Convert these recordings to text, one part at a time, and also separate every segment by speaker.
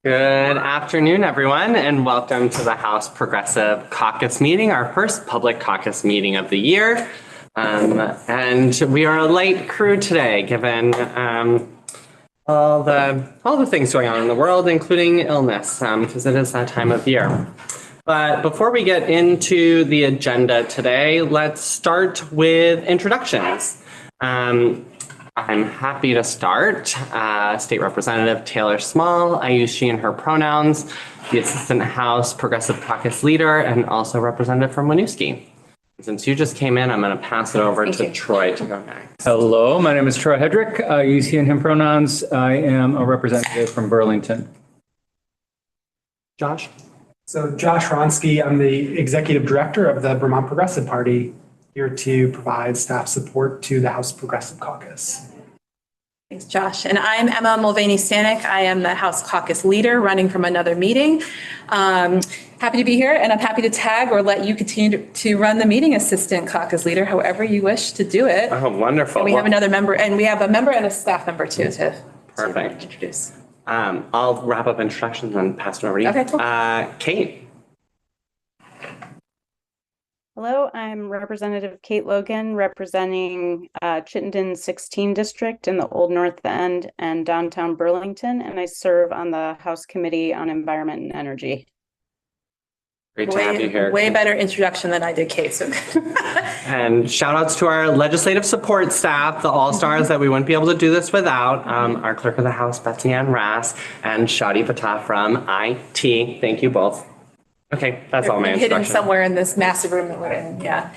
Speaker 1: Good afternoon, everyone, and welcome to the House Progressive Caucus meeting, our first public caucus meeting of the year. And we are a light crew today, given all the things going on in the world, including illness, because it is that time of year. But before we get into the agenda today, let's start with introductions. I'm happy to start. State Representative Taylor Small. I use she and her pronouns. The Assistant House Progressive Caucus Leader and also representative from Winooski. Since you just came in, I'm going to pass it over to Troy to go next.
Speaker 2: Hello, my name is Troy Hedrick. I use he and him pronouns. I am a representative from Burlington.
Speaker 1: Josh?
Speaker 3: So Josh Ronsky, I'm the Executive Director of the Vermont Progressive Party, here to provide staff support to the House Progressive Caucus.
Speaker 4: Thanks, Josh. And I'm Emma Mulvaney-Stanek. I am the House Caucus Leader running from another meeting. Happy to be here, and I'm happy to tag or let you continue to run the meeting, Assistant Caucus Leader, however you wish to do it.
Speaker 1: Oh, wonderful.
Speaker 4: And we have another member, and we have a member and a staff member too to introduce.
Speaker 1: I'll wrap up introductions and pass it over to you.
Speaker 4: Okay, cool.
Speaker 1: Kate.
Speaker 5: Hello, I'm Representative Kate Logan, representing Chittenden 16 District in the Old North End and downtown Burlington, and I serve on the House Committee on Environment and Energy.
Speaker 1: Great to have you here.
Speaker 4: Way better introduction than I did, Kate. So.
Speaker 1: And shout outs to our legislative support staff, the all-stars that we wouldn't be able to do this without, our Clerk of the House, Betsy Ann Rass, and Shadi Fatah from IT. Thank you both. Okay, that's all my introduction.
Speaker 4: Hidden somewhere in this massive room that we're in, yeah.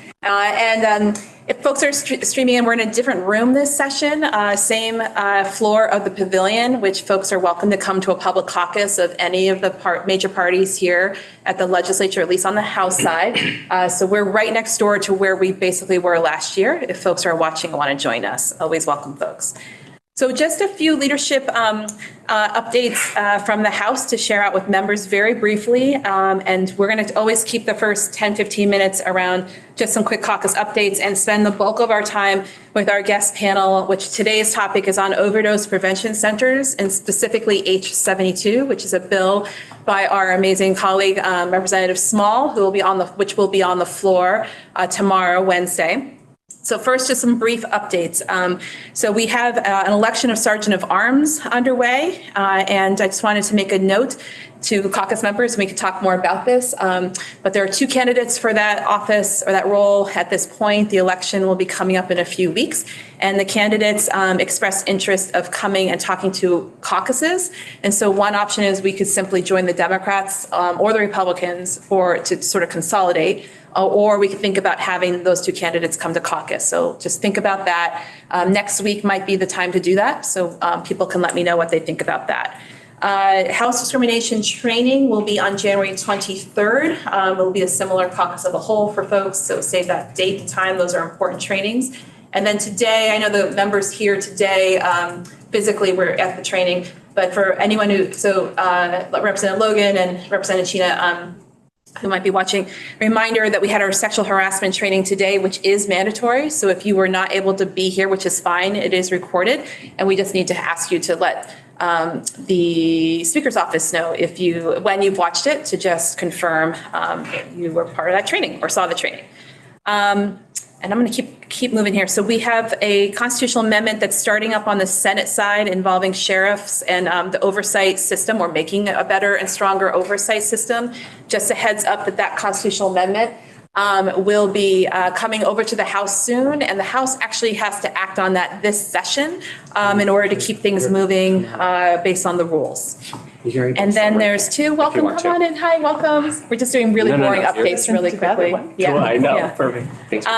Speaker 4: If folks are streaming in, we're in a different room this session, same floor of the pavilion, which folks are welcome to come to a public caucus of any of the major parties here at the legislature, at least on the House side. So we're right next door to where we basically were last year. If folks are watching and want to join us, always welcome folks. So just a few leadership updates from the House to share out with members very briefly. And we're going to always keep the first 10, 15 minutes around just some quick caucus updates and spend the bulk of our time with our guest panel, which today's topic is on overdose prevention centers and specifically H72, which is a bill by our amazing colleague, Representative Small, which will be on the floor tomorrow, Wednesday. So first, just some brief updates. So we have an election of Sergeant of Arms underway, and I just wanted to make a note to caucus members, and we could talk more about this, but there are two candidates for that office or that role at this point. The election will be coming up in a few weeks, and the candidates expressed interest of coming and talking to caucuses. And so one option is we could simply join the Democrats or the Republicans to sort of consolidate. Or we could think about having those two candidates come to caucus. So just think about that. Next week might be the time to do that. So people can let me know what they think about that. House discrimination training will be on January 23rd. It will be a similar caucus of the whole for folks. So save that date and time. Those are important trainings. And then today, I know the members here today, physically we're at the training, but for anyone Representative Logan and Representative Chena, who might be watching, reminder that we had our sexual harassment training today, which is mandatory. So if you were not able to be here, which is fine, it is recorded. And we just need to ask you to let the Speaker's office know when you've watched it, to just confirm you were part of that training or saw the training. And I'm going to keep moving here. So we have a constitutional amendment that's starting up on the Senate side involving sheriffs and the oversight system. We're making a better and stronger oversight system. Just a heads up that constitutional amendment will be coming over to the House soon. And the House actually has to act on that this session in order to keep things moving based on the rules. And then there's two. Welcome, come on in. Hi, welcome. We're just doing really boring updates really quickly.
Speaker 1: Yeah, cool, I know. Yeah. Perfect. Thanks for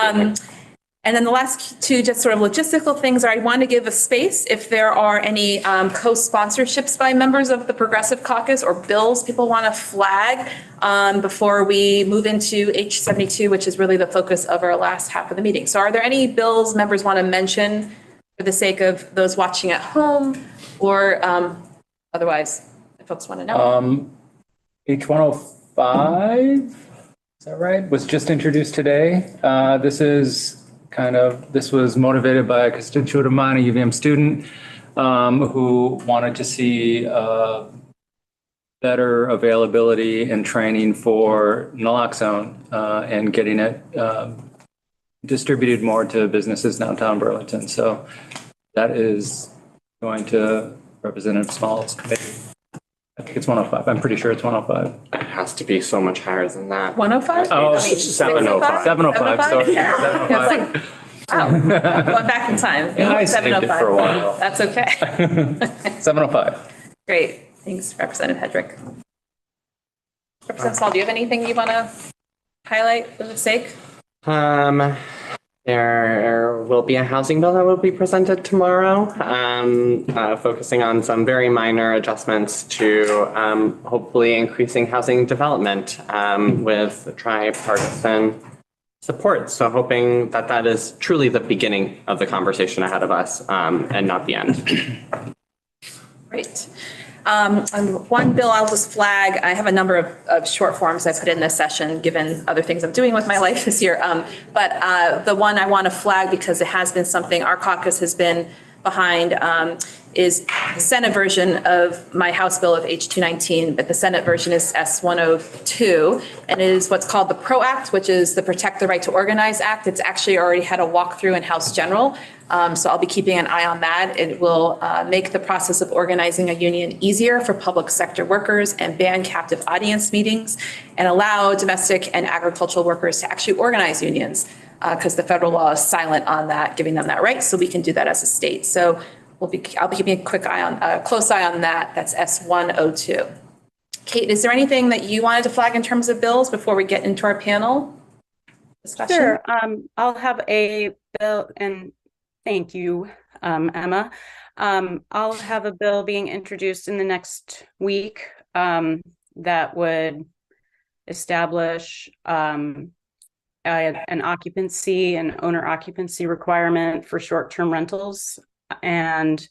Speaker 4: and then the last two just sort of logistical things are I want to give a space if there are any co-sponsorships by members of the Progressive Caucus or bills people want to flag before we move into H72, which is really the focus of our last half of the meeting. So are there any bills members want to mention for the sake of those watching at home or otherwise? Folks want to know.
Speaker 2: H105, is that right? Was just introduced today. This was motivated by a constituent of mine, a UVM student. who wanted to see better availability and training for naloxone and getting it distributed more to businesses downtown Burlington. So that is going to Representative Small's committee. I think it's 105. I'm pretty sure it's 105.
Speaker 1: It has to be so much higher than that.
Speaker 4: 105?
Speaker 2: Oh,
Speaker 1: 705.
Speaker 2: 705, sorry.
Speaker 4: Yeah.
Speaker 2: 705.
Speaker 4: It's like, wow, going back in time.
Speaker 2: Yeah, I saved it for a while.
Speaker 4: That's okay.
Speaker 2: 705.
Speaker 4: Great. Thanks, Representative Hedrick. Representative Small, do you have anything you want to highlight for the sake?
Speaker 1: There will be a housing bill that will be presented tomorrow, focusing on some very minor adjustments to hopefully increasing housing development with tripartisan support. So hoping that that is truly the beginning of the conversation ahead of us and not the end. Great. On one bill, I'll just flag, I have a number of short forms I put in this session, given other things I'm doing with my life this year. But the one I want to flag, because it has been something our caucus has been behind, is the Senate version of my House bill of H219, but the Senate version is S102, and it is what's called the PRO Act, which is the Protect the Right to Organize Act. It's actually already had a walkthrough in House General, so I'll be keeping an eye on that. It will make the process of organizing a union easier for public sector workers and ban captive audience meetings and allow domestic and agricultural workers to actually organize unions, because the federal law is silent on that, giving them that right, so we can do that as a state. So I'll be keeping a close eye on that. That's S102. Kate, is there anything that you wanted to flag in terms of bills before we get into our panel discussion?
Speaker 5: Sure. I'll have a bill, and thank you, Emma. I'll have a bill being introduced in the next week that would establish an occupancy and owner occupancy requirement for short-term rentals. And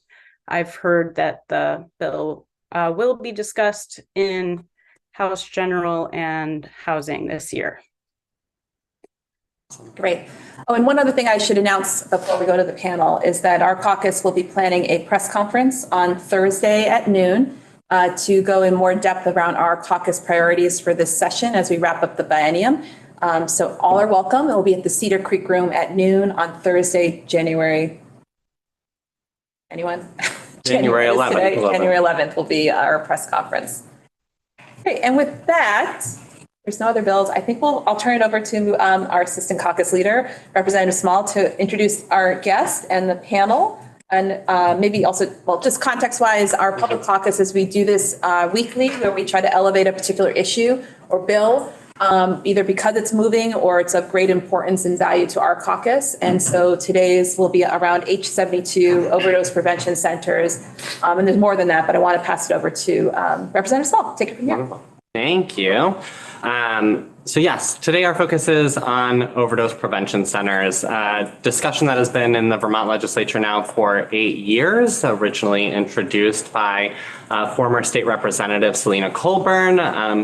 Speaker 5: I've heard that the bill will be discussed in House General and Housing this year.
Speaker 4: Great. Oh, and one other thing I should announce before we go to the panel is that our caucus will be planning a press conference on Thursday at noon to go in more depth around our caucus priorities for this session as we wrap up the biennium. So all are welcome. It will be at the Cedar Creek Room at noon on Thursday, January. Anyone?
Speaker 1: January 11th.
Speaker 4: January 11th will be our press conference. Great. And with that, there's no other bills. I think I'll turn it over to our assistant caucus leader, Representative Small, to introduce our guest and the panel. And maybe also, well, just context-wise, our public caucus, as we do this weekly, where we try to elevate a particular issue or bill, either because it's moving or it's of great importance and value to our caucus. And so today's will be around H72 overdose prevention centers. And there's more than that, but I want to pass it over to Representative Small. Take it from here.
Speaker 1: Wonderful. Thank you. So yes, today our focus is on overdose prevention centers, discussion that has been in the Vermont legislature now for 8 years, originally introduced by former state representative Selena Colburn,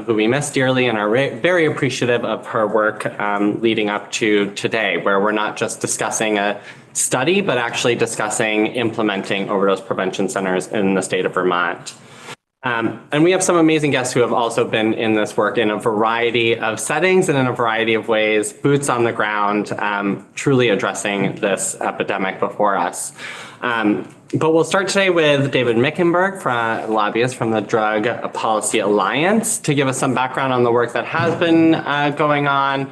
Speaker 1: who we miss dearly and are very appreciative of her work leading up to today, where we're not just discussing a study, but actually discussing implementing overdose prevention centers in the state of Vermont. And we have some amazing guests who have also been in this work in a variety of settings and in a variety of ways, boots on the ground, truly addressing this epidemic before us. But we'll start today with David Mickenberg, lobbyist from the Drug Policy Alliance, to give us some background on the work that has been going on,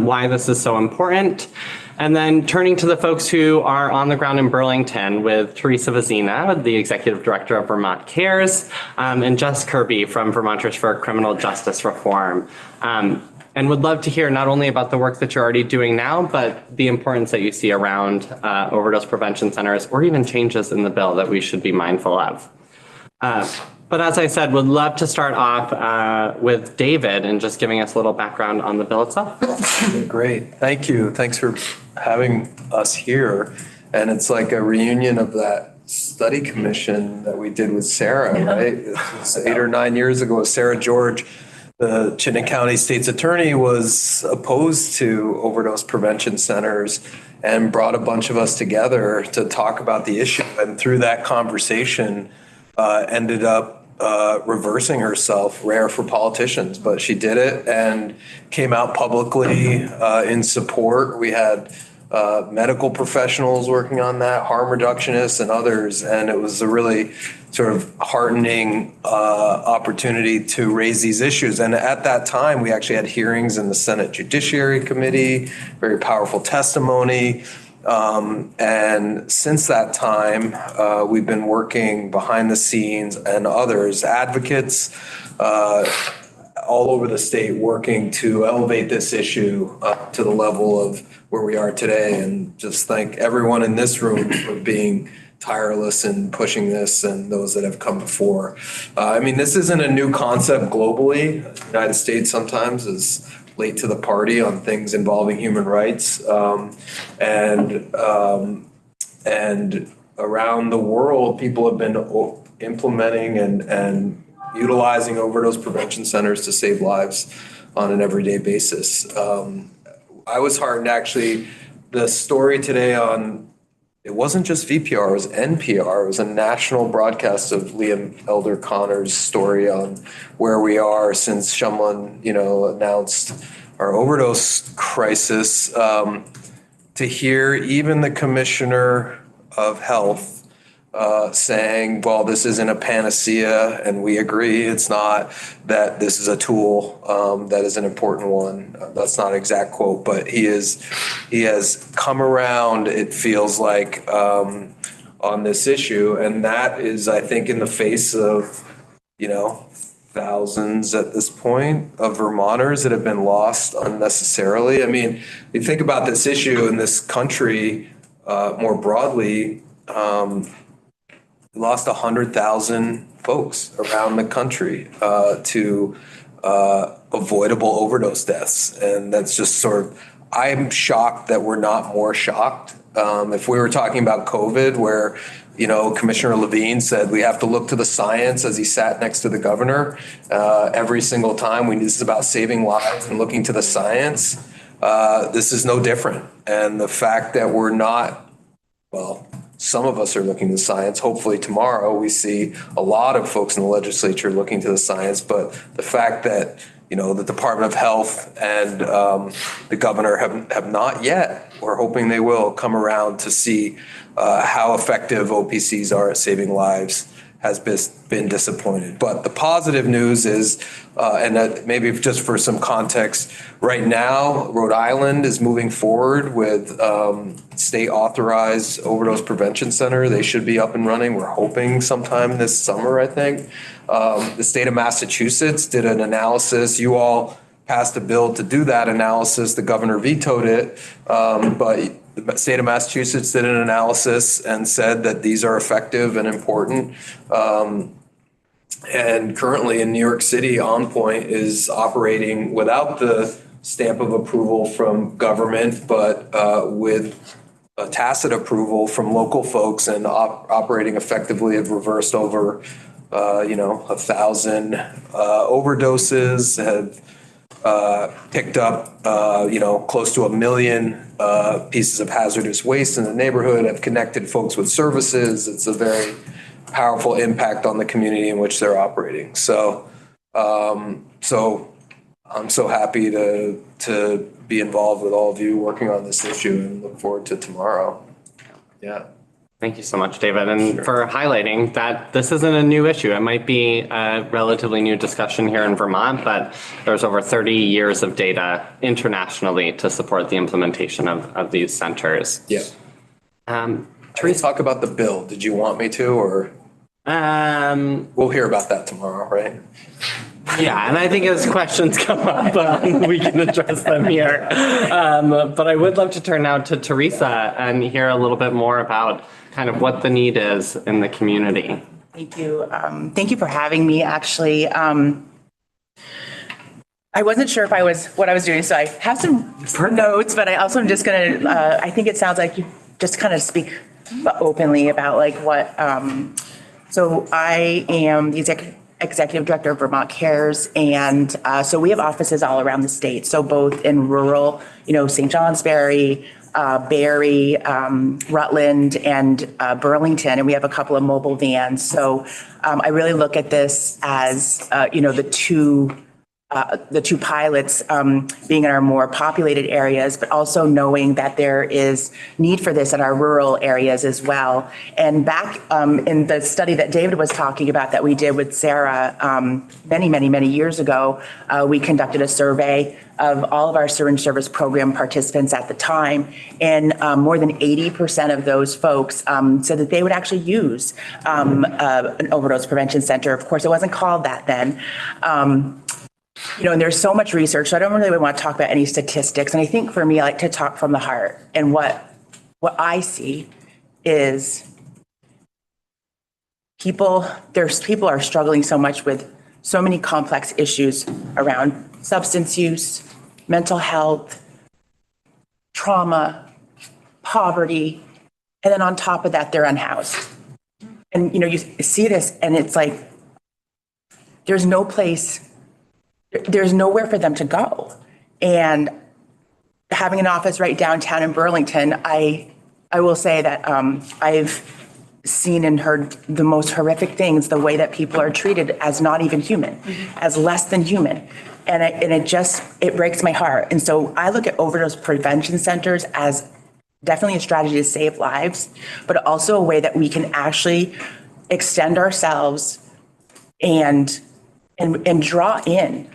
Speaker 1: why this is so important. And then turning to the folks who are on the ground in Burlington with Teresa Vazina, the Executive Director of Vermont Cares, and Jess Kirby from Vermonters for Criminal Justice Reform. And would love to hear not only about the work that you're already doing now, but the importance that you see around overdose prevention centers or even changes in the bill that we should be mindful of. But as I said, would love to start off with David and just giving us a little background on the bill itself.
Speaker 6: Great. Thank you. Thanks for having us here. And it's like a reunion of that study commission that we did with Sarah, right? It was 8 or 9 years ago. Sarah George, the Chittenden County State's attorney, was opposed to overdose prevention centers and brought a bunch of us together to talk about the issue. And through that conversation, ended up reversing herself, rare for politicians, but she did it and came out publicly in support. We had medical professionals working on that, harm reductionists and others, and it was a really sort of heartening opportunity to raise these issues. And at that time, we actually had hearings in the Senate Judiciary Committee, very powerful testimony. And since that time, we've been working behind the scenes and others, advocates all over the state, working to elevate this issue to the level of where we are today. And just thank everyone in this room for being tireless in pushing this, and those that have come before. I mean, this isn't a new concept globally. The United States sometimes is late to the party on things involving human rights. And around the world, people have been implementing and utilizing overdose prevention centers to save lives on an everyday basis. I was heartened, actually, the story today on, it wasn't just VPR, it was NPR. It was a national broadcast of Liam Elder Connor's story on where we are since Shumlin, announced our overdose crisis. To hear even the commissioner of health saying, well, this isn't a panacea, and we agree it's not, that this is a tool that is an important one. That's not an exact quote, but he has come around, it feels like, on this issue. And that is, I think, in the face of, thousands at this point of Vermonters that have been lost unnecessarily. I mean, you think about this issue in this country more broadly, we lost 100,000 folks around the country to avoidable overdose deaths. And that's just sort of, I'm shocked that we're not more shocked. If we were talking about COVID, where, Commissioner Levine said we have to look to the science as he sat next to the governor every single time. This is about saving lives and looking to the science. This is no different. And the fact that we're not, well, some of us are looking to science. Hopefully tomorrow we see a lot of folks in the legislature looking to the science. But the fact that, the Department of Health and the governor have not yet, we're hoping they will, come around to see how effective OPCs are at saving lives, has been disappointed. But the positive news is, and that maybe just for some context, right now, Rhode Island is moving forward with state authorized overdose prevention center. They should be up and running. We're hoping sometime this summer, I think. The state of Massachusetts did an analysis. You all passed a bill to do that analysis. The governor vetoed it, but the state of Massachusetts did an analysis and said that these are effective and important. And currently in New York City, On Point is operating without the stamp of approval from government, but with a tacit approval from local folks, and operating effectively, have reversed over 1,000 overdoses, have picked up, close to 1 million pieces of hazardous waste in the neighborhood, have connected folks with services. It's a very powerful impact on the community in which they're operating. So, I'm so happy to be involved with all of you working on this issue, and look forward to tomorrow. Yeah.
Speaker 1: Thank you so much, David, and for highlighting that this isn't a new issue. It might be a relatively new discussion here in Vermont, but there's over 30 years of data internationally to support the implementation of these centers.
Speaker 6: Yeah. Teresa, talk about the bill. Did you want me to, or? We'll hear about that tomorrow, right?
Speaker 1: Yeah, and I think as questions come up, we can address them here. But I would love to turn now to Teresa and hear a little bit more about kind of what the need is in the community.
Speaker 7: Thank you. Thank you for having me. Actually, I wasn't sure what I was doing, so I have some notes, but I also am just going to, I think it sounds like you just kind of speak openly about like what, so I am the executive director of Vermont Cares, and so we have offices all around the state. So both in rural, St. Johnsbury, Barry, Rutland, and Burlington, and we have a couple of mobile vans. So I really look at this as, the two pilots being in our more populated areas, but also knowing that there is need for this in our rural areas as well. And back in the study that David was talking about that we did with Sarah many years ago, we conducted a survey of all of our syringe service program participants at the time. And more than 80% of those folks said that they would actually use an overdose prevention center. Of course, it wasn't called that then. And there's so much research, so I don't really want to talk about any statistics. And I think for me, I like to talk from the heart. And what I see is people are struggling so much with so many complex issues around substance use, mental health, trauma, poverty, and then on top of that, they're unhoused. And, you see this and it's like, there's nowhere for them to go. And having an office right downtown in Burlington, I will say that I've seen and heard the most horrific things, the way that people are treated as not even human, as less than human. And it breaks my heart. And so I look at overdose prevention centers as definitely a strategy to save lives, but also a way that we can actually extend ourselves and draw in,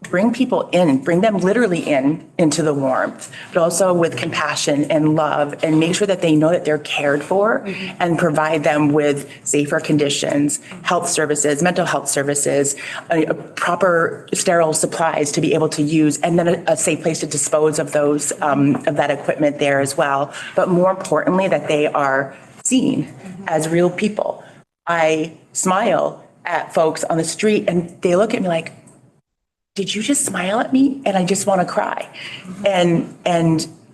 Speaker 7: bring people in, bring them literally into the warmth, but also with compassion and love, and make sure that they know that they're cared for, and provide them with safer conditions, health services, mental health services, proper sterile supplies to be able to use, and then a safe place to dispose of those, of that equipment there as well. But more importantly, that they are seen as real people. I smile at folks on the street and they look at me like, did you just smile at me? And I just want to cry. And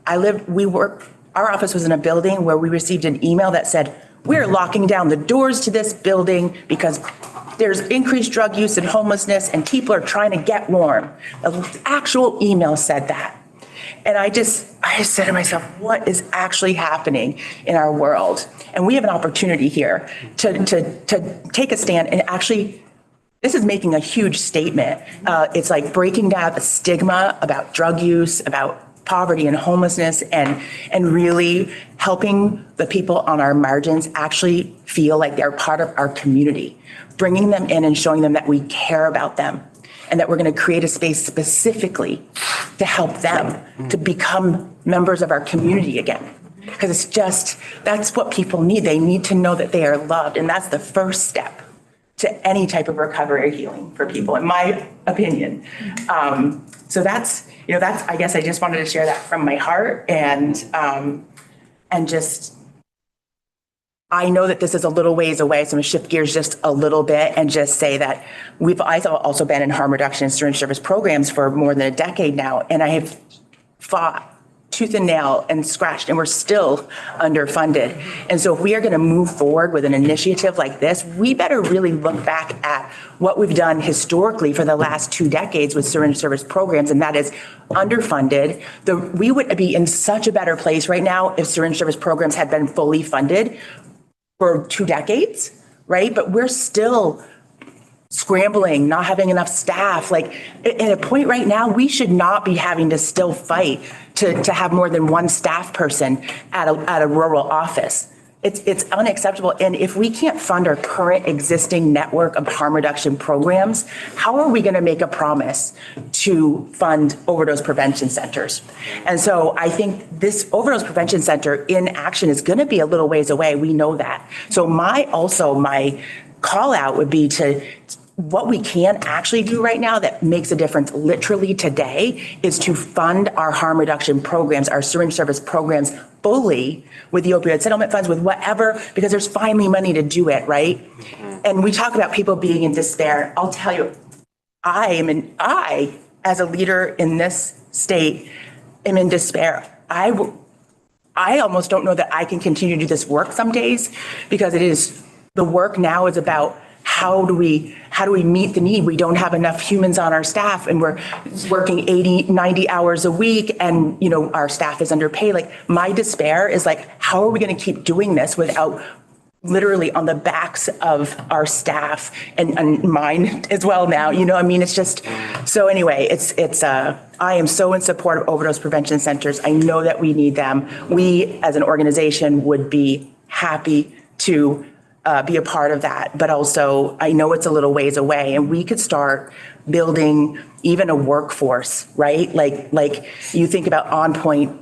Speaker 7: our office was in a building where we received an email that said, we're locking down the doors to this building because there's increased drug use and homelessness and people are trying to get warm. The actual email said that. And I just said to myself, what is actually happening in our world? And we have an opportunity here to take a stand and actually, this is making a huge statement. It's like breaking down the stigma about drug use, about poverty and homelessness, and really helping the people on our margins actually feel like they're part of our community, bringing them in and showing them that we care about them, and that we're going to create a space specifically to help them to become members of our community again. Because it's just, that's what people need. They need to know that they are loved. And that's the first step to any type of recovery or healing for people, in my opinion. So that's, I guess I just wanted to share that from my heart, and just, I know that this is a little ways away, so I'm going to shift gears just a little bit and just say that I've also been in harm reduction and syringe service programs for more than a decade now, and I have fought tooth and nail and scratched, and we're still underfunded. And so if we are going to move forward with an initiative like this, we better really look back at what we've done historically for the last 2 decades with syringe service programs, and that is underfunded. We would be in such a better place right now if syringe service programs had been fully funded for 2 decades, right? But we're still scrambling, not having enough staff. Like at a point right now, we should not be having to still fight to have more than one staff person at a rural office. It's unacceptable. And if we can't fund our current existing network of harm reduction programs, how are we going to make a promise to fund overdose prevention centers? And so I think this overdose prevention center in action is going to be a little ways away. We know that. So my call out would be to what we can actually do right now that makes a difference literally today is to fund our harm reduction programs, our syringe service programs fully with the opioid settlement funds, with whatever, because there's finally money to do it, right? And we talk about people being in despair. I'll tell you, I, as a leader in this state, am in despair. I almost don't know that I can continue to do this work some days, because the work now is about how do we meet the need? We don't have enough humans on our staff, and we're working 80, 90 hours a week, and, you know, our staff is underpaid. Like, my despair is like, how are we going to keep doing this without literally on the backs of our staff and mine as well now, you know, I mean, it's just, so anyway, I am so in support of overdose prevention centers. I know that we need them. We, as an organization, would be happy to be a part of that, but also I know it's a little ways away, and we could start building even a workforce, right? Like you think about On Point,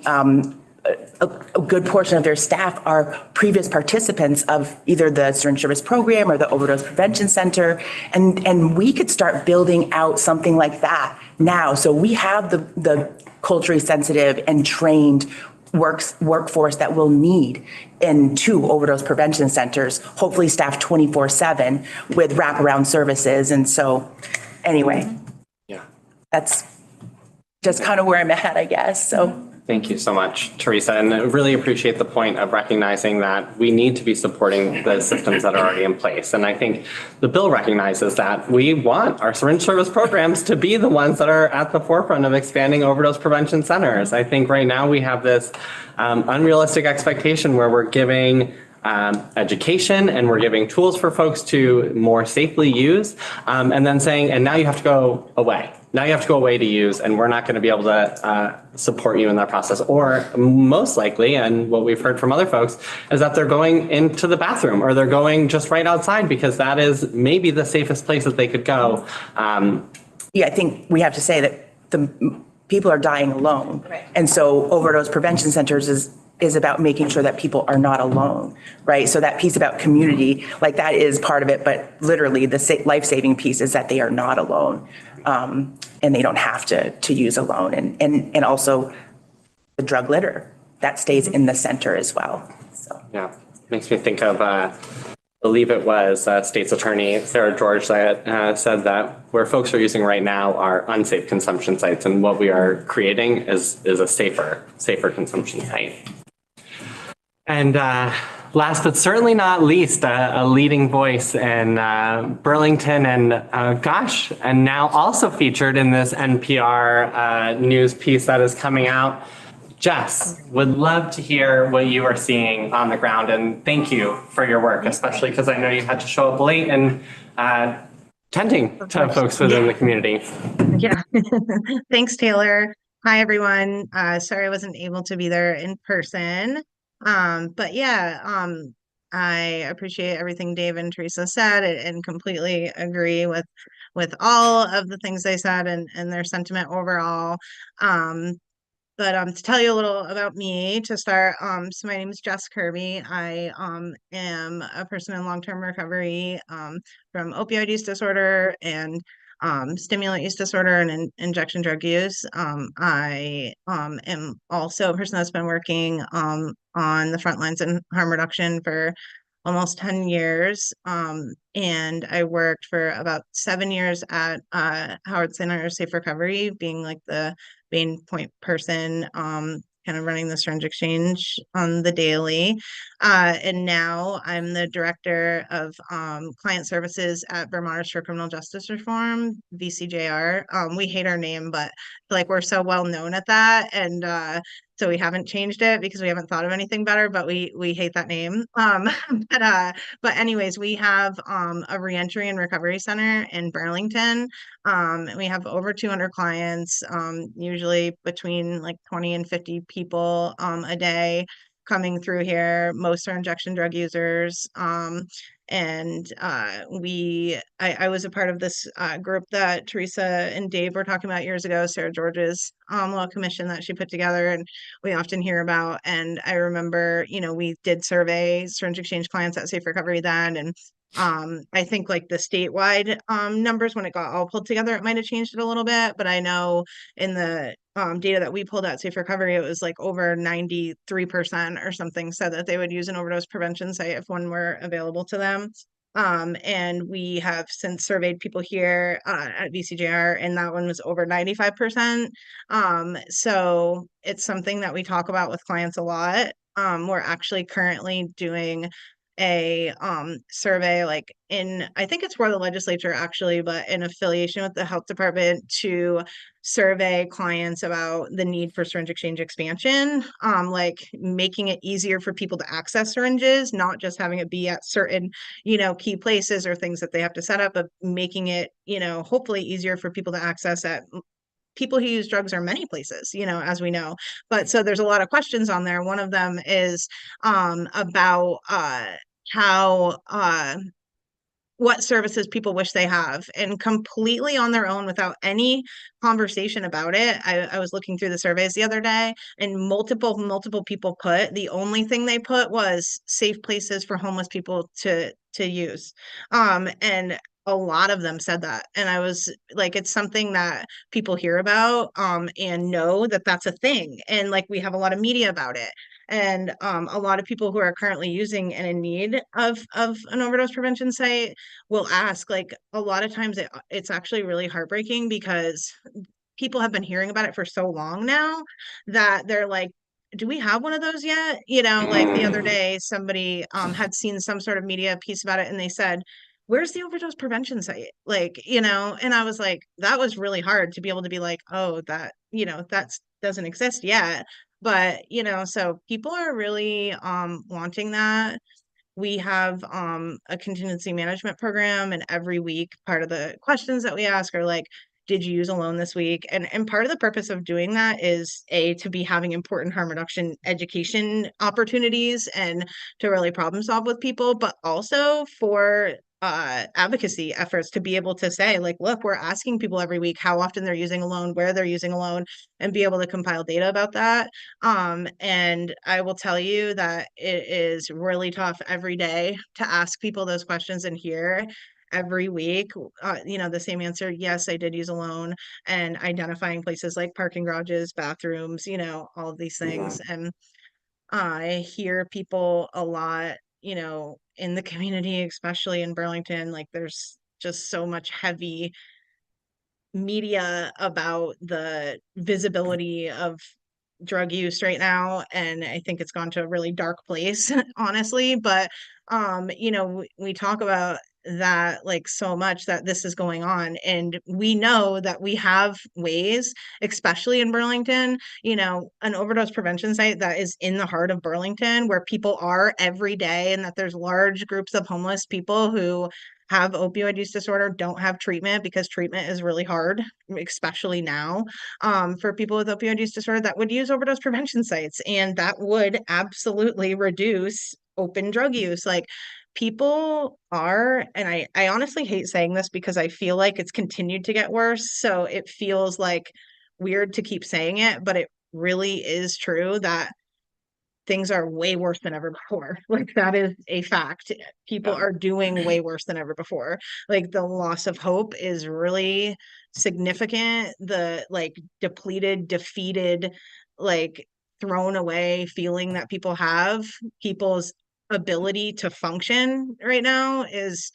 Speaker 7: a good portion of their staff are previous participants of either the syringe service program or the overdose prevention center. And we could start building out something like that now. So we have the culturally sensitive and trained workforce that we'll need in 2 overdose prevention centers, hopefully staffed 24/7 with wraparound services. And so anyway,
Speaker 1: Yeah.
Speaker 7: that's just kind of where I'm at, I guess. So.
Speaker 1: Thank you so much, Teresa, and I really appreciate the point of recognizing that we need to be supporting the systems that are already in place. And I think the bill recognizes that we want our syringe service programs to be the ones that are at the forefront of expanding overdose prevention centers. I think right now we have this unrealistic expectation where we're giving education and we're giving tools for folks to more safely use, and then saying, and now you have to go away. Now you have to go away to use, and we're not going to be able to support you in that process. Or most likely, and what we've heard from other folks, is that they're going into the bathroom or they're going just right outside because that is maybe the safest place that they could go.
Speaker 7: Yeah, I think we have to say that the people are dying alone. Right. And so overdose prevention centers is about making sure that people are not alone, right? So that piece about community, like that is part of it, but literally the life-saving piece is that they are not alone. And they don't have to use alone. And also the drug litter that stays in the center as well. So.
Speaker 1: Yeah, makes me think of, I believe it was State's Attorney Sarah George that said that where folks are using right now are unsafe consumption sites, and what we are creating is a safer consumption site. And last but certainly not least, a leading voice in Burlington and gosh, and now also featured in this NPR news piece that is coming out. Jess, would love to hear what you are seeing on the ground, and thank you for your work, especially because I know you had to show up late and tending to folks within the community.
Speaker 8: Yeah. Thanks, Taylor. Hi, everyone. Sorry I wasn't able to be there in person. But yeah, I appreciate everything Dave and Teresa said and completely agree with all of the things they said and their sentiment overall. But to tell you a little about me to start, so my name is Jess Kirby. I am a person in long-term recovery from opioid use disorder and stimulant use disorder and injection drug use. I am also a person that's been working on the front lines in harm reduction for almost 10 years. And I worked for about 7 years at Howard Center Safe Recovery, being like the main point person, kind of running the syringe exchange on the daily. And now I'm the director of client services at Vermonters for Criminal Justice Reform, VCJR. We hate our name, but like we're so well known at that. And so we haven't changed it because we haven't thought of anything better, but we hate that name. But anyways, we have a reentry and recovery center in Burlington. We have over 200 clients, usually between like 20 and 50 people a day coming through here. Most are injection drug users. And I was a part of this group that Teresa and Dave were talking about years ago, Sarah George's law commission that she put together, and we often hear about. And I remember, we did survey syringe exchange clients at Safe Recovery then, and I think like the statewide numbers when it got all pulled together, it might have changed it a little bit, but I know in the data that we pulled at Safe Recovery, it was like over 93% or something said that they would use an overdose prevention site if one were available to them. And we have since surveyed people here at VCJR, and that one was over 95%. So it's something that we talk about with clients a lot. We're actually currently doing a survey like in, I think it's for the legislature actually, but in affiliation with the health department to survey clients about the need for syringe exchange expansion, like making it easier for people to access syringes, not just having it be at certain, key places or things that they have to set up, but making it, hopefully easier for people to access at people who use drugs are many places, as we know. But so there's a lot of questions on there. One of them is about how what services people wish they have, and completely on their own without any conversation about it. I was looking through the surveys the other day, and multiple people put the only thing they put was safe places for homeless people to use. And a lot of them said that. And I was like, it's something that people hear about and know that that's a thing. And like we have a lot of media about it. And a lot of people who are currently using and in need of an overdose prevention site will ask, like a lot of times it's actually really heartbreaking because people have been hearing about it for so long now that they're like, do we have one of those yet? Like the other day, somebody had seen some sort of media piece about it and they said, where's the overdose prevention site? Like, and I was like, that was really hard to be able to be like, oh, that, that doesn't exist yet. But, so people are really wanting that. We have a contingency management program, and every week part of the questions that we ask are like, did you use a loan this week? And part of the purpose of doing that is to be having important harm reduction education opportunities and to really problem solve with people, but also for advocacy efforts to be able to say like, look, we're asking people every week how often they're using a loan, where they're using a loan, and be able to compile data about that. And I will tell you that it is really tough every day to ask people those questions and hear every week, the same answer. Yes, I did use a loan, and identifying places like parking garages, bathrooms, all of these things. And I hear people a lot, in the community, especially in Burlington, like there's just so much heavy media about the visibility of drug use right now, and I think it's gone to a really dark place honestly. But we talk about that like so much, that this is going on, and we know that we have ways, especially in Burlington, an overdose prevention site that is in the heart of Burlington where people are every day, and that there's large groups of homeless people who have opioid use disorder, don't have treatment because treatment is really hard, especially now, for people with opioid use disorder, that would use overdose prevention sites. And that would absolutely reduce open drug use. Like people are, and I honestly hate saying this because I feel like it's continued to get worse. So it feels like weird to keep saying it, but it really is true that things are way worse than ever before. Like that is a fact. People are doing way worse than ever before. Like the loss of hope is really significant. The like depleted, defeated, like thrown away feeling that people have, people's ability to function right now is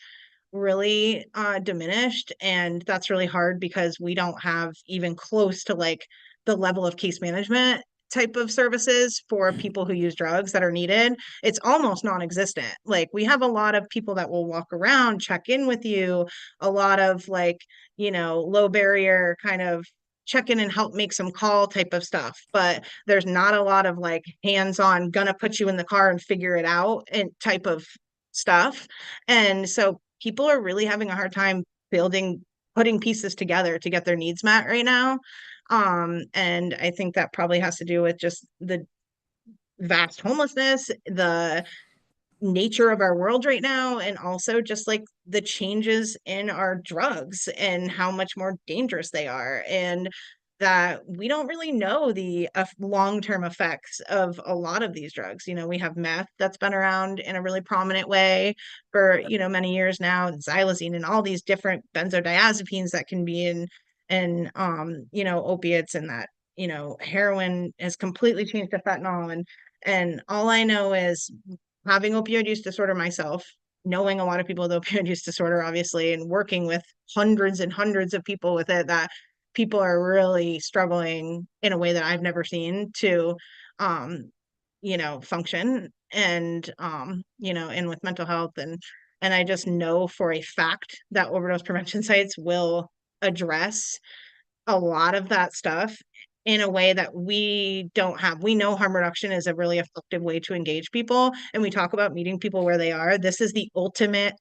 Speaker 8: really diminished. And that's really hard because we don't have even close to like the level of case management type of services for people who use drugs that are needed. It's almost non-existent. Like we have a lot of people that will walk around, check in with you, a lot of like, low barrier kind of check in and help make some call type of stuff. But there's not a lot of like hands-on, gonna put you in the car and figure it out and type of stuff. And so people are really having a hard time putting pieces together to get their needs met right now. And I think that probably has to do with just the vast homelessness, the nature of our world right now, and also just like the changes in our drugs and how much more dangerous they are, and that we don't really know the long-term effects of a lot of these drugs. We have meth that's been around in a really prominent way for, many years now, and xylazine and all these different benzodiazepines that can be in opiates, and that, heroin has completely changed to fentanyl. And all I know is having opioid use disorder myself, knowing a lot of people with opioid use disorder, obviously, and working with hundreds and hundreds of people with it, that people are really struggling in a way that I've never seen to, function. and, and with mental health. And I just know for a fact that overdose prevention sites will address a lot of that stuff in a way that we don't have. We know harm reduction is a really effective way to engage people, and we talk about meeting people where they are. This is the ultimate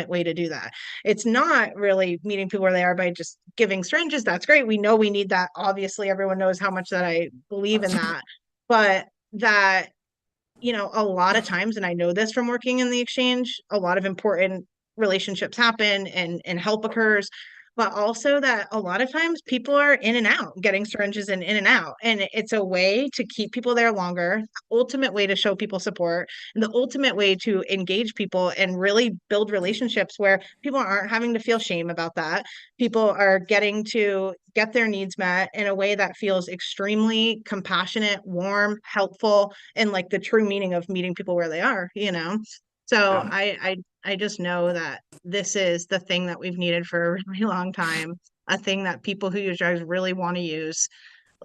Speaker 8: way to do that. It's not really meeting people where they are by just giving syringes. That's great. We know we need that. Obviously, everyone knows how much that I believe in that. But that, a lot of times, and I know this from working in the exchange, a lot of important relationships happen and help occurs, but also that a lot of times people are in and out, getting syringes in and out. And it's a way to keep people there longer, ultimate way to show people support, and the ultimate way to engage people and really build relationships where people aren't having to feel shame about that. People are getting to get their needs met in a way that feels extremely compassionate, warm, helpful, and like the true meaning of meeting people where they are. So I just know that this is the thing that we've needed for a really long time, a thing that people who use drugs really want to use.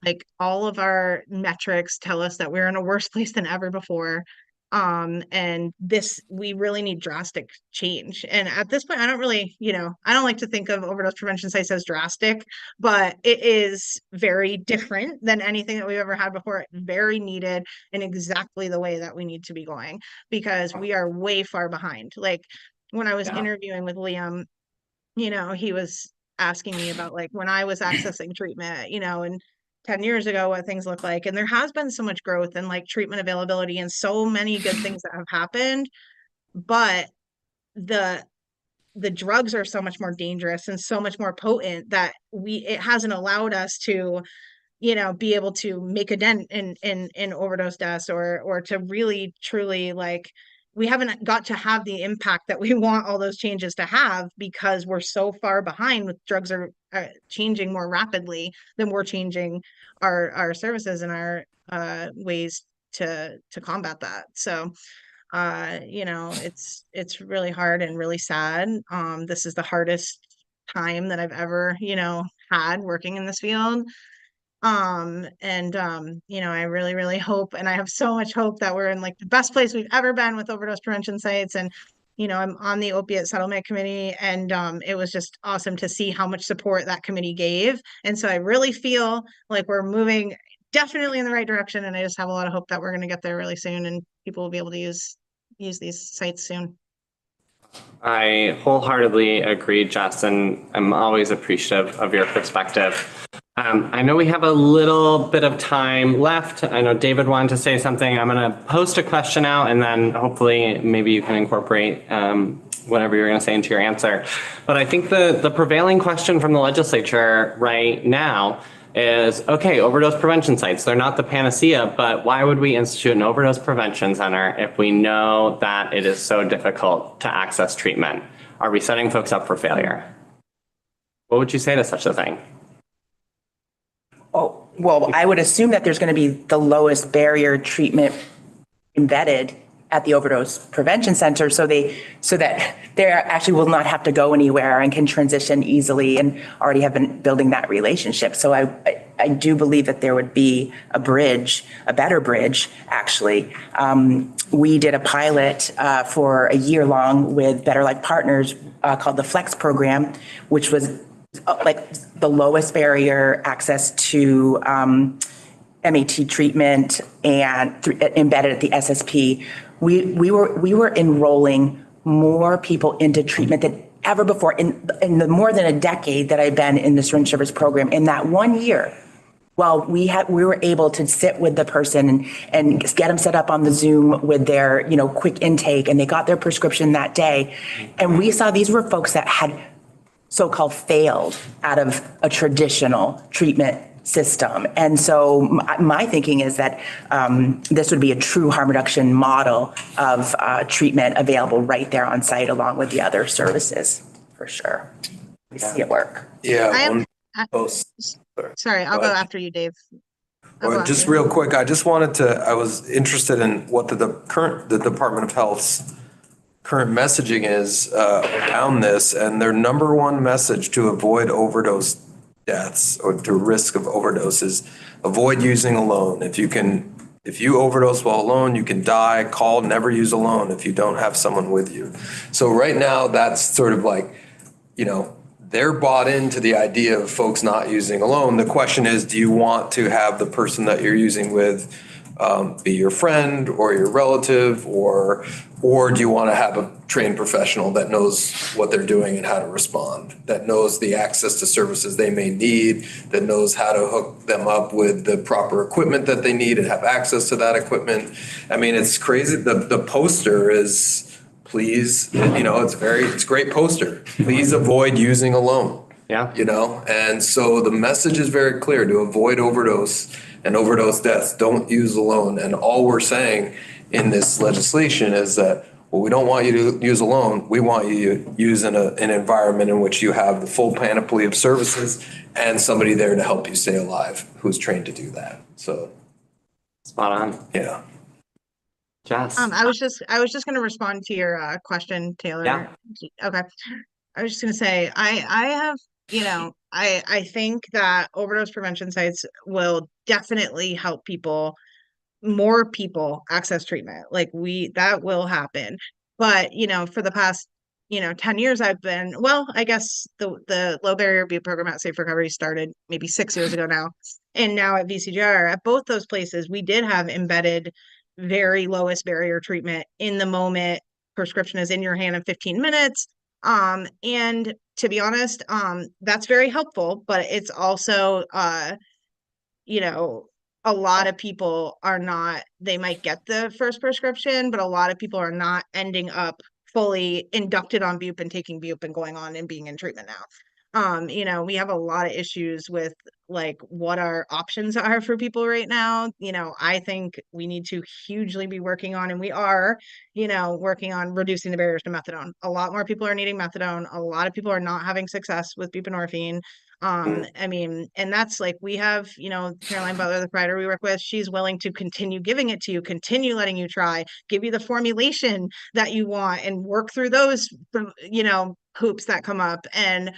Speaker 8: Like all of our metrics tell us that we're in a worse place than ever before. And we really need drastic change. And at this point, I don't really, I don't like to think of overdose prevention sites as drastic, but it is very different than anything that we've ever had before. Very needed in exactly the way that we need to be going, because we are way far behind. Like when I was interviewing with Liam, he was asking me about like when I was accessing treatment, and 10 years ago, what things look like. And there has been so much growth in like treatment availability and so many good things that have happened. But the drugs are so much more dangerous and so much more potent that it hasn't allowed us to, be able to make a dent in overdose deaths or to really truly like we haven't got to have the impact that we want all those changes to have, because we're so far behind. With drugs are changing more rapidly than we're changing our services and our ways to combat that. So it's really hard and really sad. This is the hardest time that I've ever had working in this field. I really, really hope, and I have so much hope that we're in like the best place we've ever been with overdose prevention sites. And, I'm on the opiate settlement committee, and it was just awesome to see how much support that committee gave. And so I really feel like we're moving definitely in the right direction. And I just have a lot of hope that we're going to get there really soon and people will be able to use these sites soon.
Speaker 1: I wholeheartedly agree, Jess, and I'm always appreciative of your perspective. I know we have a little bit of time left. I know David wanted to say something. I'm going to post a question out, and then hopefully maybe you can incorporate whatever you're going to say into your answer. But I think the prevailing question from the legislature right now is, okay, overdose prevention sites, they're not the panacea, but why would we institute an overdose prevention center if we know that it is so difficult to access treatment? Are we setting folks up for failure? What would you say to such a thing?
Speaker 7: Oh, well, I would assume that there's going to be the lowest barrier treatment embedded at the overdose prevention center, so that they actually will not have to go anywhere and can transition easily and already have been building that relationship. So I do believe that there would be a better bridge, actually. We did a pilot for a year long with Better Life Partners called the Flex program, which was like the lowest barrier access to MAT treatment and embedded at the SSP. We were enrolling more people into treatment than ever before in the more than a decade that I've been in the syringe service program. In that 1 year, well, we were able to sit with the person and get them set up on the Zoom with their quick intake, and they got their prescription that day. And we saw these were folks that had so-called failed out of a traditional treatment system. And so my thinking is that this would be a true harm reduction model of treatment available right there on site along with the other services, for sure. We see it work.
Speaker 6: Yeah.
Speaker 8: Sorry, I'll go after you, Dave.
Speaker 6: Well, just real quick, I was interested in what the Department of Health's current messaging is around this, and their number one message to avoid overdose deaths or to risk of overdoses: avoid using alone. If you can If you overdose while alone, you can die. Call, never use alone if you don't have someone with you. So right now, that's sort of like, they're bought into the idea of folks not using alone. The question is, do you want to have the person that you're using with be your friend or your relative, or do you want to have a trained professional that knows what they're doing and how to respond, that knows the access to services they may need, that knows how to hook them up with the proper equipment that they need and have access to that equipment? I mean, it's crazy. The poster is, please, it's a great poster. Please avoid using alone.
Speaker 1: Yeah.
Speaker 6: And so the message is very clear: to avoid overdose and overdose deaths, don't use alone. And all we're saying in this legislation is that, well, we don't want you to use alone. We want you to use in an environment in which you have the full panoply of services and somebody there to help you stay alive who's trained to do that. So,
Speaker 1: spot on.
Speaker 6: yeah.
Speaker 1: Jess.
Speaker 8: I was just going to respond to your question, Taylor.
Speaker 1: Yeah.
Speaker 8: Okay. I was just going to say, I have, I think that overdose prevention sites will definitely help more people access treatment. That will happen. But, for the past, 10 years I guess the low barrier abuse program at Safe Recovery started maybe 6 years ago now. And now at VCGR, at both those places, we did have embedded very lowest barrier treatment in the moment. Prescription is in your hand in 15 minutes. And to be honest, that's very helpful, but it's also, a lot of people they might get the first prescription, but a lot of people are not ending up fully inducted on bupe and taking bupe and going on and being in treatment now. We have a lot of issues with what our options are for people right now. I think we need to hugely be working on, and we are, working on reducing the barriers to methadone. A lot more people are needing methadone. A lot of people are not having success with buprenorphine. And that's we have, Caroline Butler, the provider we work with, she's willing to continue giving it to you, continue letting you try, give you the formulation that you want, and work through those, hoops that come up. And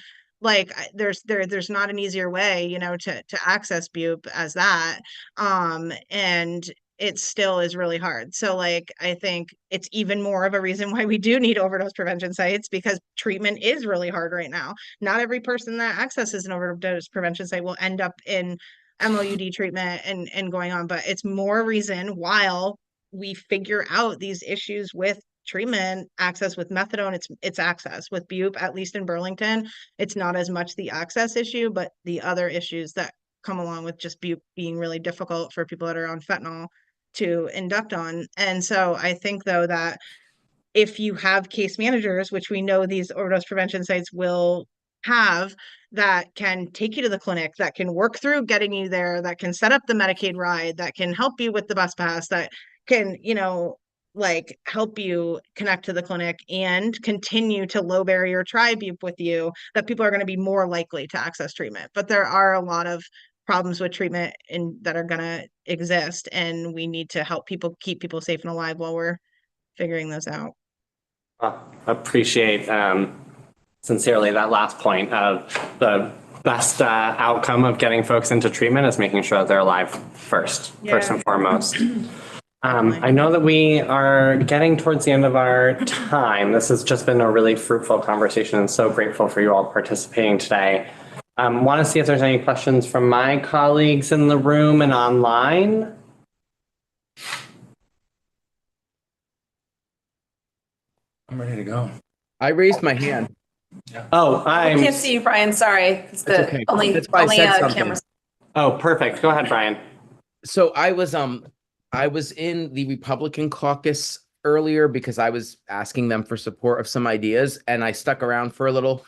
Speaker 8: there's not an easier way, to access bupe as that. And it still is really hard. So I think it's even more of a reason why we do need overdose prevention sites, because treatment is really hard right now. Not every person that accesses an overdose prevention site will end up in MOUD treatment and going on, but it's more reason while we figure out these issues with treatment access. With methadone, it's access. With bupe, at least in Burlington, it's not as much the access issue, but the other issues that come along with just bupe being really difficult for people that are on fentanyl to induct on. And so I think, though, that if you have case managers, which we know these overdose prevention sites will have, that can take you to the clinic, that can work through getting you there, that can set up the Medicaid ride, that can help you with the bus pass, that can, help you connect to the clinic and continue to low barrier try bupe with you, that people are going to be more likely to access treatment. But there are a lot of problems with treatment that are going to exist, and we need to help people keep people safe and alive while we're figuring those out.
Speaker 1: Appreciate sincerely that last point of the best outcome of getting folks into treatment is making sure that they're alive first and foremost. I know that we are getting towards the end of our time. This has just been a really fruitful conversation, and so grateful for you all participating today. Want to see if there's any questions from my colleagues in the room and online.
Speaker 2: I'm ready to go.
Speaker 9: I raised my hand.
Speaker 1: Oh,
Speaker 4: I can't see you, Brian. Sorry. It's the
Speaker 9: okay.
Speaker 4: only
Speaker 9: That's why I said something.
Speaker 4: cameras.
Speaker 1: Oh, perfect. Go ahead, Brian.
Speaker 9: So I was in the Republican caucus earlier because I was asking them for support of some ideas, and I stuck around for a little,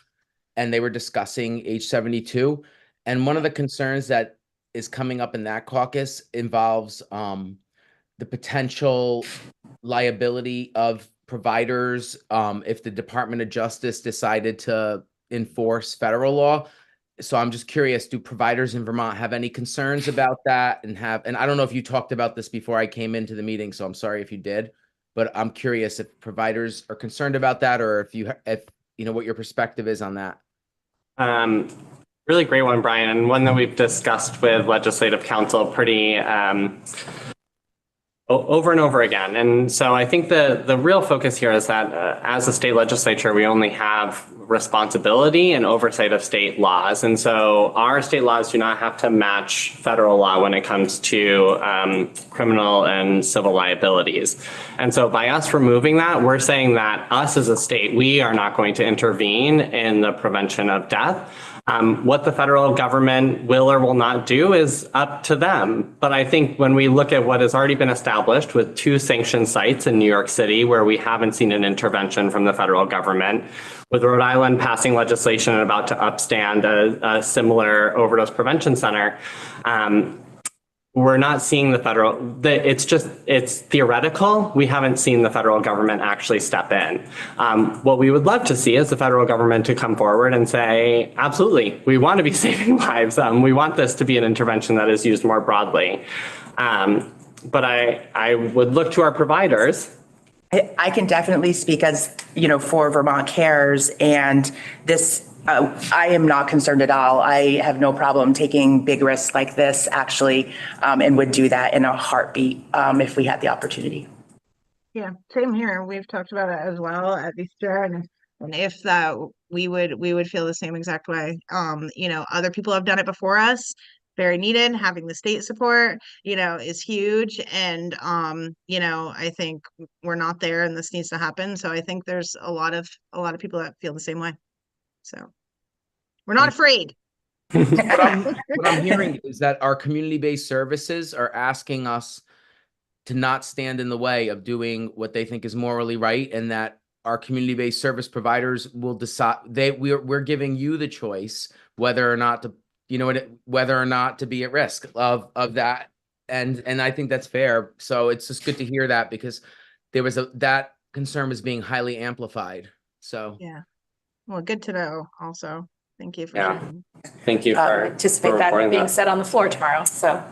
Speaker 9: and they were discussing H72. And one of the concerns that is coming up in that caucus involves the potential liability of providers if the Department of Justice decided to enforce federal law. So I'm just curious, do providers in Vermont have any concerns about that? And I don't know if you talked about this before I came into the meeting, so I'm sorry if you did, but I'm curious if providers are concerned about that, or if you know what your perspective is on that.
Speaker 1: Really great one, Brian, and one that we've discussed with legislative counsel pretty over and over again. And so I think the real focus here is that as a state legislature, we only have responsibility and oversight of state laws. And so our state laws do not have to match federal law when it comes to criminal and civil liabilities. And so by us removing that, we're saying that us as a state, we are not going to intervene in the prevention of death. What the federal government will or will not do is up to them. But I think when we look at what has already been established with 2 sanctioned sites in New York City where we haven't seen an intervention from the federal government, with Rhode Island passing legislation and about to upstand a similar overdose prevention center, we're not seeing the federal, it's theoretical. We haven't seen the federal government actually step in. What we would love to see is the federal government to come forward and say, absolutely, we want to be saving lives. We want this to be an intervention that is used more broadly. But I would look to our providers.
Speaker 7: I can definitely speak as, for Vermont Cares, and this, I am not concerned at all. I have no problem taking big risks like this, actually, and would do that in a heartbeat if we had the opportunity.
Speaker 8: Yeah, same here. We've talked about it as well at Easter, and if that we would feel the same exact way. Other people have done it before us. Very needed. Having the state support, is huge. And I think we're not there, and this needs to happen. So I think there's a lot of people that feel the same way. So we're not afraid.
Speaker 9: What I'm hearing is that our community-based services are asking us to not stand in the way of doing what they think is morally right, and that our community-based service providers will decide. We're giving you the choice whether or not to, whether or not to be at risk of that, and I think that's fair. So it's just good to hear that, because there was that concern was being highly amplified. So
Speaker 8: yeah. Well, good to know also. Thank you for
Speaker 1: sharing. Thank you for
Speaker 4: anticipate that being said on the floor tomorrow. So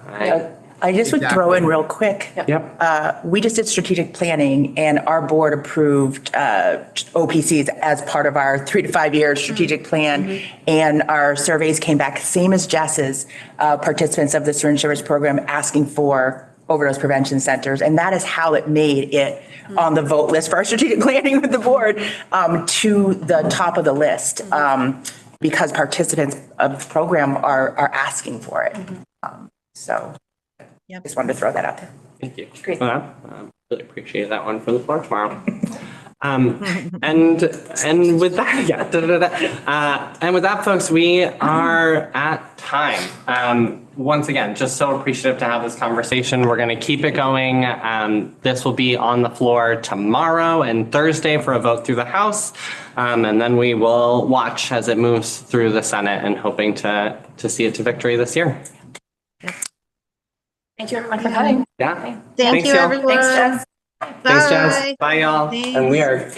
Speaker 7: I just would throw in real quick.
Speaker 1: Yep.
Speaker 7: We just did strategic planning, and our board approved OPCs as part of our 3 to 5 year strategic plan. And our surveys came back, same as Jess's, participants of the syringe service program asking for overdose prevention centers. And that is how it made it on the vote list for our strategic planning with the board to the top of the list, because participants of the program are asking for it. So just wanted to throw that out there.
Speaker 1: Thank you.
Speaker 4: Great.
Speaker 1: Well, really appreciate that one for the floor tomorrow. And with that, and with that, folks, we are at time. Once again, just so appreciative to have this conversation. We're going to keep it going. This will be on the floor tomorrow and Thursday for a vote through the House. And then we will watch as it moves through the Senate, and hoping to see it to victory this year.
Speaker 4: Thank you everyone for coming.
Speaker 1: Yeah.
Speaker 8: Thank you,
Speaker 1: y'all.
Speaker 8: everyone.
Speaker 4: Thanks, Jess.
Speaker 1: Thanks, Jess. Bye, y'all.
Speaker 8: Thanks.
Speaker 1: And we are good.